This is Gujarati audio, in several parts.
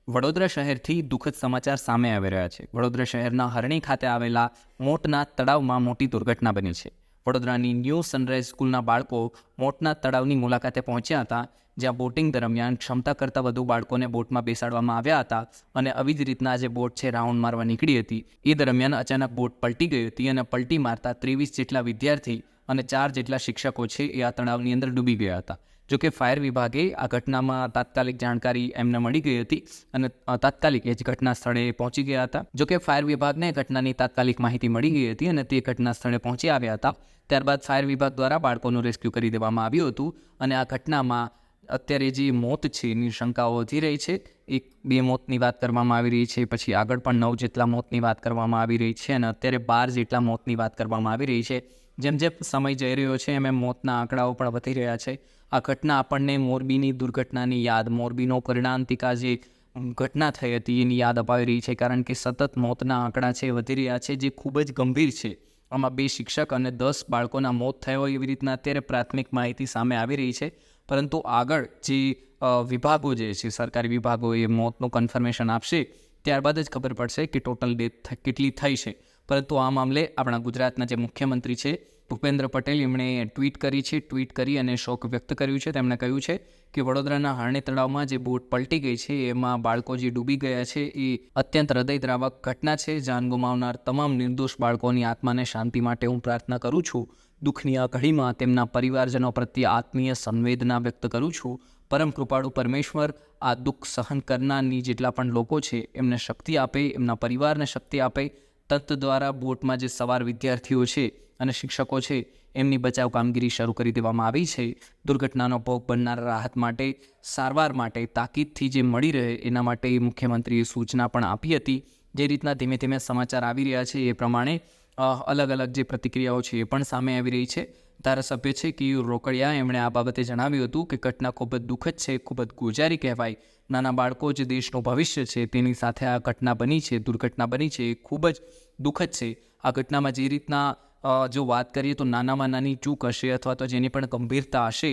વડોદરા શહેરથી દુઃખદ સમાચાર સામે આવી રહ્યા છે. વડોદરા શહેરના હરણી ખાતે આવેલા મોટનાથ તળાવમાં મોટી દુર્ઘટના બની છે. વડોદરાની ન્યૂ સનરાઈઝ સ્કૂલના બાળકો મોટનાથ તળાવની મુલાકાતે પહોંચ્યા હતા, જ્યાં બોટિંગ દરમિયાન ક્ષમતા કરતાં વધુ બાળકોને બોટમાં બેસાડવામાં આવ્યા હતા અને આવી જ રીતના જે બોટ છે રાઉન્ડ મારવા નીકળી હતી. એ દરમિયાન અચાનક બોટ પલટી ગઈ હતી અને પલટી મારતા 23 જેટલા વિદ્યાર્થી અને 4 જેટલા શિક્ષકો છે એ આ તળાવની અંદર ડૂબી ગયા હતા. જોકે ફાયર વિભાગે આ ઘટનામાં તાત્કાલિક જાણકારી એમને મળી ગઈ હતી અને તાત્કાલિક એ જ ઘટના સ્થળે પહોંચી ગયા હતા. જોકે ફાયર વિભાગને ઘટનાની તાત્કાલિક માહિતી મળી ગઈ હતી અને તે ઘટના સ્થળે પહોંચી આવ્યા હતા. ત્યારબાદ ફાયર વિભાગ દ્વારા બાળકોનું રેસ્ક્યુ કરી દેવામાં આવ્યું હતું અને આ ઘટનામાં અત્યારે જે મોત છે એની શંકાઓ વધી રહી છે. 1-2 મોતની વાત કરવામાં આવી રહી છે, પછી આગળ પણ 9 જેટલા મોતની વાત કરવામાં આવી રહી છે અને અત્યારે 12 જેટલા મોતની વાત કરવામાં આવી રહી છે. જેમ જેમ સમય જઈ રહ્યો છે એમ મોતના આંકડાઓ પણ વધી રહ્યા છે. આ ઘટના આપણને મોરબીની દુર્ઘટનાની યાદ, મોરબીનો પરિણાંતિકા જે ઘટના થઈ હતી એની યાદ અપાવી રહી છે, કારણ કે સતત મોતના આંકડા છે વધી રહ્યા છે, જે ખૂબ જ ગંભીર છે. આમાં 2 શિક્ષક અને 10 બાળકોના મોત થયા હોય એવી રીતના અત્યારે પ્રાથમિક માહિતી સામે આવી રહી છે. પરંતુ આગળ જે વિભાગો જે છે, સરકારી વિભાગો, એ મોતનું કન્ફર્મેશન આપશે ત્યારબાદ જ ખબર પડશે કે ટોટલ ડેથ કેટલી થઈ છે. પરંતુ આ મામલે આપણા ગુજરાતના જે મુખ્યમંત્રી છે ભૂપેન્દ્ર પટેલ, એમણે ટ્વીટ કરી અને શોક વ્યક્ત કર્યું છે. તેમણે કહ્યું છે કે વડોદરાના હરણી તળાવમાં જે બોટ પલટી ગઈ છે એમાં બાળકો જે ડૂબી ગયા છે એ અત્યંત હૃદયદ્રાવક ઘટના છે. જાન ગુમાવનાર તમામ નિર્દોષ બાળકોની આત્માને શાંતિ માટે હું પ્રાર્થના કરું છું. દુઃખની આ ઘડીમાં તેમના પરિવારજનો પ્રત્યે આત્મીય સંવેદના વ્યક્ત કરું છું. પરમ કૃપાળુ પરમેશ્વર આ દુઃખ સહન કરનારની જેટલા પણ લોકો છે એમને શક્તિ આપે, એમના પરિવારને શક્તિ આપે. તંત્ર દ્વારા બોટમાં જે સવાર વિદ્યાર્થીઓ છે અને શિક્ષકો છે એમની બચાવ કામગીરી શરૂ કરી દેવામાં આવી છે. દુર્ઘટનાનો ભોગ બનનાર રાહત માટે, સારવાર માટે તાકીદથી જે મળી રહે એના માટે મુખ્યમંત્રીએ સૂચના પણ આપી હતી. જે રીતના ધીમે ધીમે સમાચાર આવી રહ્યા છે એ પ્રમાણે અલગ અલગ જે પ્રતિક્રિયાઓ છે એ પણ સામે આવી રહી છે. ધારાસભ્ય છે કેયુર રોકડિયા, એમણે આ બાબતે જણાવ્યું હતું કે ઘટના ખૂબ જ દુઃખદ છે, ખૂબ જ ગોજારી કહેવાય. નાના બાળકો જે દેશનું ભવિષ્ય છે તેની સાથે આ ઘટના બની છે, દુર્ઘટના બની છે, એ ખૂબ જ દુઃખદ છે. આ ઘટનામાં જે રીતના જો વાત કરીએ તો નાનામાં નાની ચૂક હશે અથવા તો જેની પણ ગંભીરતા હશે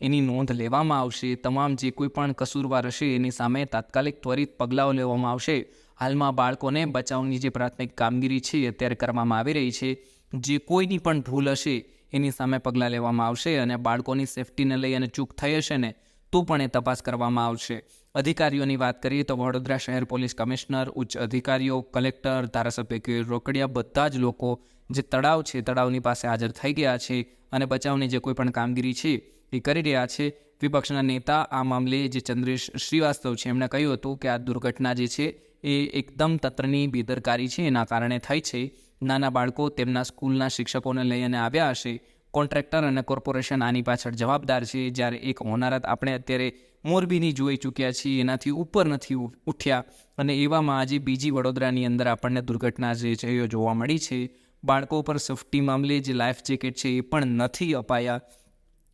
એની નોંધ લેવામાં આવશે. તમામ જે કોઈ પણ કસૂરવાર હશે એની સામે તાત્કાલિક ત્વરિત પગલાઓ લેવામાં આવશે. હાલમાં બાળકોને બચાવની જે પ્રાથમિક કામગીરી છે અત્યારે કરવામાં આવી રહી છે. જે કોઈની પણ ભૂલ હશે એની સામે પગલાં લેવામાં આવશે અને બાળકોની સેફટીને લઈ અને ચૂક થઈ હશે ને તો પણ એ તપાસ કરવામાં આવશે. અધિકારીઓની વાત કરીએ તો વડોદરા શહેર પોલીસ કમિશનર, ઉચ્ચ અધિકારીઓ, કલેક્ટર, ધારાસભ્ય કે રોકડિયા, બધા જ લોકો જે તળાવ છે તળાવની પાસે હાજર થઈ ગયા છે અને બચાવની જે કોઈ પણ કામગીરી છે એ કરી રહ્યા છે. વિપક્ષના નેતા આ મામલે જે ચંદ્રેશ શ્રીવાસ્તવ છે એમણે કહ્યું હતું કે આ દુર્ઘટના જે છે એ એકદમ તંત્રની બેદરકારી છે, એના કારણે થઈ છે. નાના બાળકો તેમના સ્કૂલના શિક્ષકોને લઈ અને આવ્યા હશે. કોન્ટ્રાક્ટર અને કોર્પોરેશન આની પાછળ જવાબદાર છે. જ્યારે એક હોનારત આપણે અત્યારે મોરબીની જોઈ ચૂક્યા છીએ, એનાથી ઉપર નથી ઉઠ્યા અને એવામાં આજે બીજી વડોદરાની અંદર આપણને દુર્ઘટના જે છે એ જોવા મળી છે. બાળકો પર સેફટી મામલે જે લાઈફ જેકેટ છે એ પણ નથી અપાયા.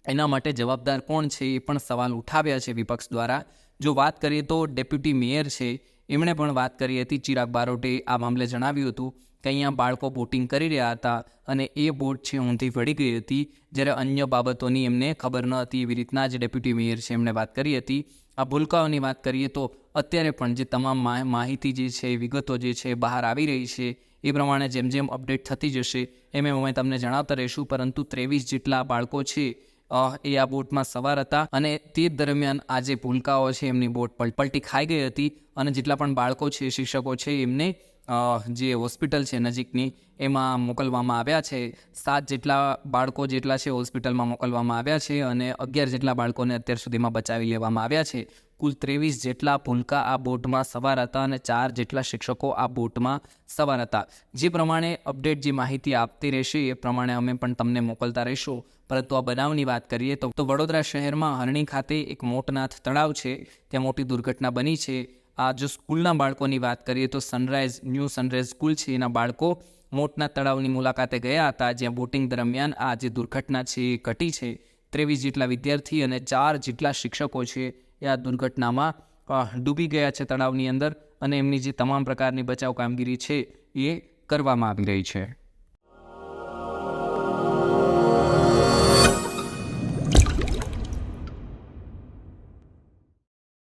એના માટે જવાબદાર કોણ છે એ પણ સવાલ ઉઠાવ્યા છે વિપક્ષ દ્વારા. જો વાત કરીએ તો ડેપ્યુટી મેયર છે એમણે પણ વાત કરી હતી. ચિરાગ બારોટે આ મામલે જણાવ્યું હતું કે અહીંયા બાળકો બોટિંગ કરી રહ્યા હતા અને એ બોટ છે ઊંધી વળી ગઈ હતી, જ્યારે અન્ય બાબતોની એમને ખબર ન હતી. એવી રીતના જ ડેપ્યુટી મેયર છે એમણે વાત કરી હતી. આ ભૂલકાઓની વાત કરીએ તો અત્યારે પણ જે તમામ માહિતી જે છે, વિગતો જે છે બહાર આવી રહી છે એ પ્રમાણે જેમ જેમ અપડેટ થતી જશે એમ અમે તમને જણાવતા રહીશું. પરંતુ 23 જેટલા બાળકો છે એ આ બોટમાં સવાર હતા અને તે દરમિયાન આ જે ભૂલકાઓ છે એમની બોટ પલટી ખાઈ ગઈ હતી અને જેટલા પણ બાળકો છે, શિક્ષકો છે, એમને જે હોસ્પિટલ છે નજીકની એમાં મોકલવામાં આવ્યા છે. 7 જેટલા બાળકો જેટલા છે હોસ્પિટલમાં મોકલવામાં આવ્યા છે અને 11 જેટલા બાળકોને અત્યાર સુધીમાં બચાવી લેવામાં આવ્યા છે. કુલ 23 જેટલા ભૂલકા આ બોટમાં સવાર હતા અને 4 જેટલા શિક્ષકો આ બોટમાં સવાર હતા. જે પ્રમાણે અપડેટ જે માહિતી આપતી રહેશે એ પ્રમાણે અમે પણ તમને મોકલતા રહીશું. પરંતુ આ બનાવની વાત કરીએ તો વડોદરા શહેરમાં હરણી ખાતે એક મોટનાથ તળાવ છે, ત્યાં મોટી દુર્ઘટના બની છે. આ જો સ્કૂલના બાળકોની વાત કરીએ તો ન્યૂ સનરાઈઝ સ્કૂલ છે એના બાળકો મોટનાથ તળાવની મુલાકાતે ગયા હતા, જ્યાં બોટિંગ દરમિયાન આ જે દુર્ઘટના છે એ ઘટી છે. 23 જેટલા વિદ્યાર્થી અને 4 જેટલા શિક્ષકો છે એ આ દુર્ઘટનામાં ડૂબી ગયા છે તળાવની અંદર અને એમની જે તમામ પ્રકારની બચાવ કામગીરી છે એ કરવામાં આવી રહી છે.